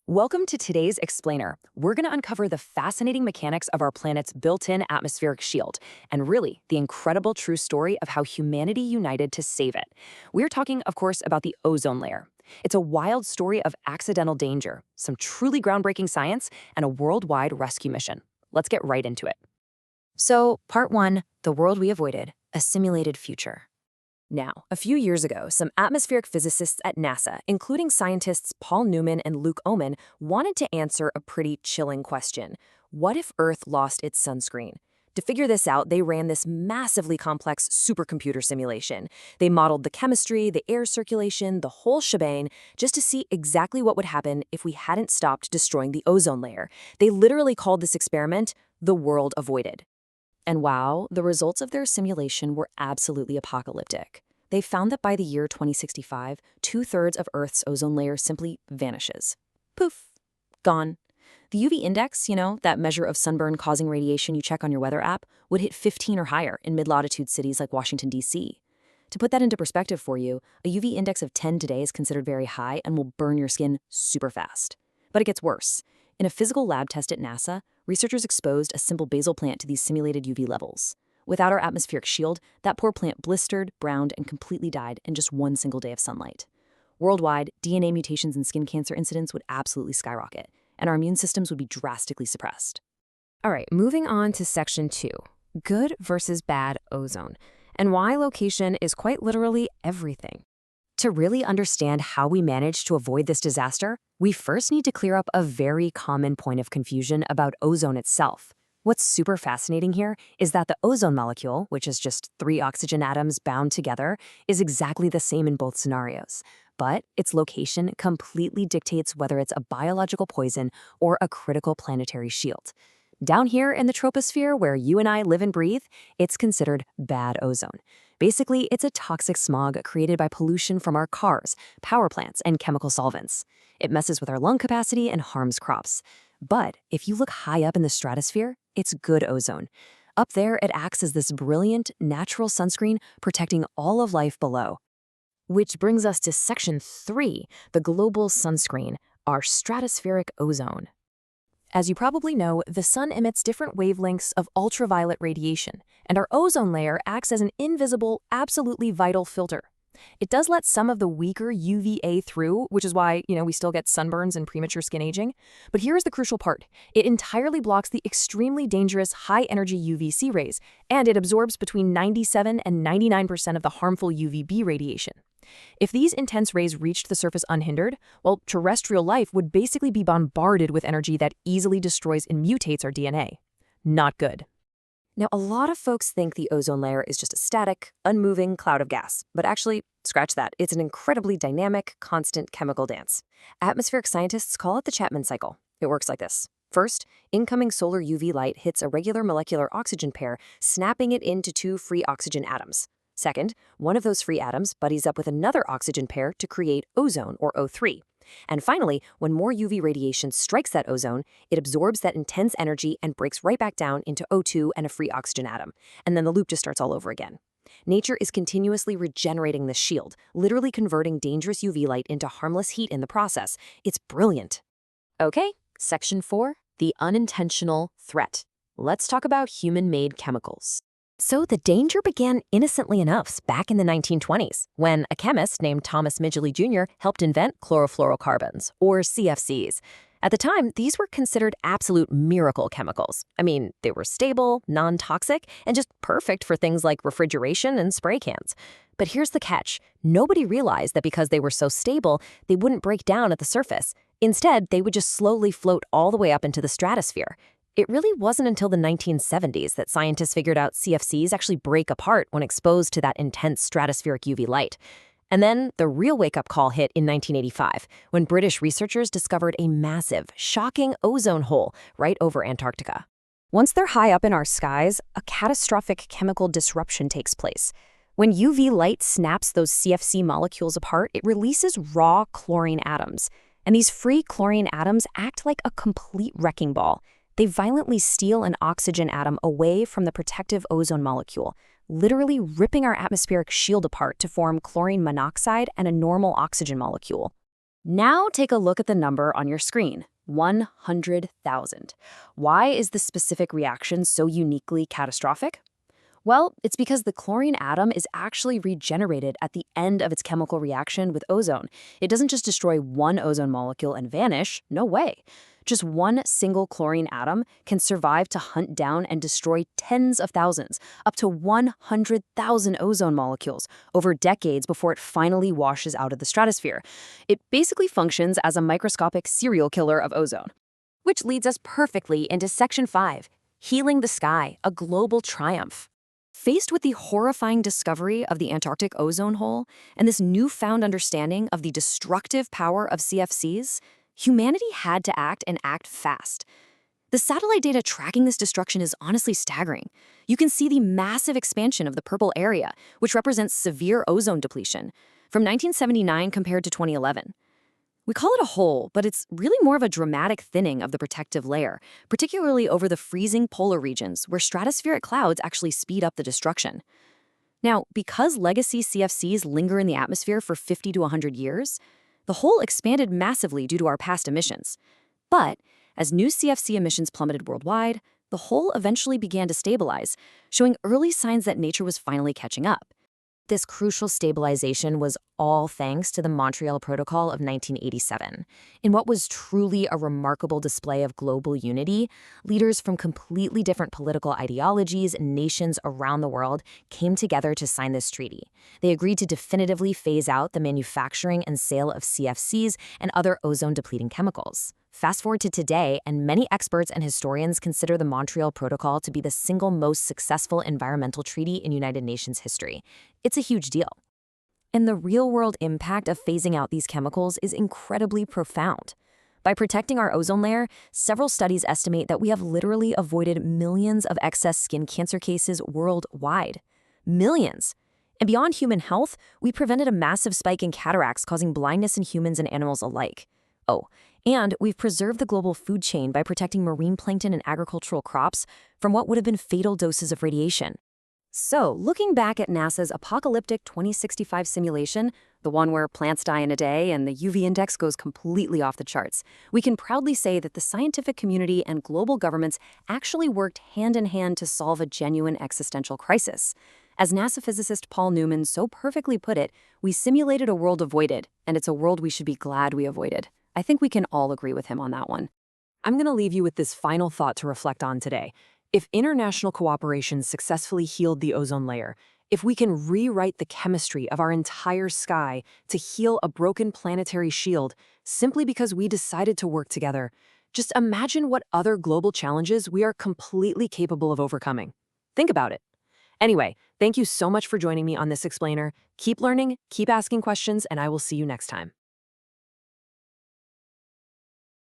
Welcome to today's Explainer. We're going to uncover the fascinating mechanics of our planet's built-in atmospheric shield, and really, the incredible true story of how humanity united to save it. We're talking, of course, about the ozone layer. It's a wild story of accidental danger, some truly groundbreaking science, and a worldwide rescue mission. Let's get right into it. So, Part 1, The World We Avoided, a Simulated Future. Now, a few years ago, some atmospheric physicists at NASA, including scientists Paul Newman and Luke Oman, wanted to answer a pretty chilling question. What if Earth lost its sunscreen? To figure this out, they ran this massively complex supercomputer simulation. They modeled the chemistry, the air circulation, the whole shebang, just to see exactly what would happen if we hadn't stopped destroying the ozone layer. They literally called this experiment the world avoided. And wow, the results of their simulation were absolutely apocalyptic. They found that by the year 2065, 2/3 of Earth's ozone layer simply vanishes. Poof, gone. The UV index, that measure of sunburn-causing radiation you check on your weather app, would hit 15 or higher in mid-latitude cities like Washington, D.C. To put that into perspective for you, a UV index of 10 today is considered very high and will burn your skin super fast. But it gets worse. In a physical lab test at NASA, researchers exposed a simple basil plant to these simulated UV levels. Without our atmospheric shield, that poor plant blistered, browned, and completely died in just one single day of sunlight. Worldwide, DNA mutations and skin cancer incidence would absolutely skyrocket, and our immune systems would be drastically suppressed. All right, moving on to Section 2, Good versus Bad Ozone, and why location is quite literally everything. To really understand how we managed to avoid this disaster, we first need to clear up a very common point of confusion about ozone itself. What's super fascinating here is that the ozone molecule, which is just 3 oxygen atoms bound together, is exactly the same in both scenarios. But its location completely dictates whether it's a biological poison or a critical planetary shield. Down here in the troposphere, where you and I live and breathe, it's considered bad ozone. Basically, it's a toxic smog created by pollution from our cars, power plants, and chemical solvents. It messes with our lung capacity and harms crops. But if you look high up in the stratosphere, it's good ozone. Up there, it acts as this brilliant, natural sunscreen protecting all of life below. Which brings us to Section 3, the Global Sunscreen, our stratospheric ozone. As you probably know, the sun emits different wavelengths of ultraviolet radiation, and our ozone layer acts as an invisible, absolutely vital filter. It does let some of the weaker UVA through, which is why, we still get sunburns and premature skin aging. But here's the crucial part. It entirely blocks the extremely dangerous high-energy UVC rays, and it absorbs between 97 and 99% of the harmful UVB radiation. If these intense rays reached the surface unhindered, well, terrestrial life would basically be bombarded with energy that easily destroys and mutates our DNA. Not good. Now, a lot of folks think the ozone layer is just a static, unmoving cloud of gas. But actually, scratch that. It's an incredibly dynamic, constant chemical dance. Atmospheric scientists call it the Chapman cycle. It works like this. First, incoming solar UV light hits a regular molecular oxygen pair, snapping it into 2 free oxygen atoms. Second, one of those free atoms buddies up with another oxygen pair to create ozone, or O3. And finally, when more UV radiation strikes that ozone, it absorbs that intense energy and breaks right back down into O2 and a free oxygen atom. And then the loop just starts all over again. Nature is continuously regenerating the shield, literally converting dangerous UV light into harmless heat in the process. It's brilliant. Okay, Section 4, the unintentional threat. Let's talk about human-made chemicals. So the danger began innocently enough back in the 1920s, when a chemist named Thomas Midgley Jr. helped invent chlorofluorocarbons, or CFCs. At the time, these were considered absolute miracle chemicals. I mean, they were stable, non-toxic, and just perfect for things like refrigeration and spray cans. But here's the catch. Nobody realized that because they were so stable, they wouldn't break down at the surface. Instead, they would just slowly float all the way up into the stratosphere. It really wasn't until the 1970s that scientists figured out CFCs actually break apart when exposed to that intense stratospheric UV light. And then the real wake-up call hit in 1985, when British researchers discovered a massive, shocking ozone hole right over Antarctica. Once they're high up in our skies, a catastrophic chemical disruption takes place. When UV light snaps those CFC molecules apart, it releases raw chlorine atoms. And these free chlorine atoms act like a complete wrecking ball. They violently steal an oxygen atom away from the protective ozone molecule, literally ripping our atmospheric shield apart to form chlorine monoxide and a normal oxygen molecule. Now take a look at the number on your screen, 100,000. Why is this specific reaction so uniquely catastrophic? Well, it's because the chlorine atom is actually regenerated at the end of its chemical reaction with ozone. It doesn't just destroy one ozone molecule and vanish, no way. Just one single chlorine atom can survive to hunt down and destroy tens of thousands, up to 100,000 ozone molecules, over decades before it finally washes out of the stratosphere. It basically functions as a microscopic serial killer of ozone. Which leads us perfectly into Section 5, Healing the Sky, a Global Triumph. Faced with the horrifying discovery of the Antarctic ozone hole and this newfound understanding of the destructive power of CFCs, humanity had to act and act fast. The satellite data tracking this destruction is honestly staggering. You can see the massive expansion of the purple area, which represents severe ozone depletion, from 1979 compared to 2011. We call it a hole, but it's really more of a dramatic thinning of the protective layer, particularly over the freezing polar regions where stratospheric clouds actually speed up the destruction. Now, because legacy CFCs linger in the atmosphere for 50 to 100 years, the hole expanded massively due to our past emissions. But as new CFC emissions plummeted worldwide, the hole eventually began to stabilize, showing early signs that nature was finally catching up. This crucial stabilization was all thanks to the Montreal Protocol of 1987. In what was truly a remarkable display of global unity, leaders from completely different political ideologies and nations around the world came together to sign this treaty. They agreed to definitively phase out the manufacturing and sale of CFCs and other ozone-depleting chemicals. Fast forward to today, and many experts and historians consider the Montreal Protocol to be the single most successful environmental treaty in United Nations history. It's a huge deal. And the real-world impact of phasing out these chemicals is incredibly profound. By protecting our ozone layer, several studies estimate that we have literally avoided millions of excess skin cancer cases worldwide. Millions! And beyond human health, we prevented a massive spike in cataracts causing blindness in humans and animals alike. Oh, and we've preserved the global food chain by protecting marine plankton and agricultural crops from what would have been fatal doses of radiation. So, looking back at NASA's apocalyptic 2065 simulation, the one where plants die in a day and the UV index goes completely off the charts, we can proudly say that the scientific community and global governments actually worked hand in hand to solve a genuine existential crisis. As NASA physicist Paul Newman so perfectly put it, we simulated a world avoided, and it's a world we should be glad we avoided. I think we can all agree with him on that one. I'm going to leave you with this final thought to reflect on today. If international cooperation successfully healed the ozone layer, if we can rewrite the chemistry of our entire sky to heal a broken planetary shield simply because we decided to work together, just imagine what other global challenges we are completely capable of overcoming. Think about it. Anyway, thank you so much for joining me on this explainer. Keep learning, keep asking questions, and I will see you next time.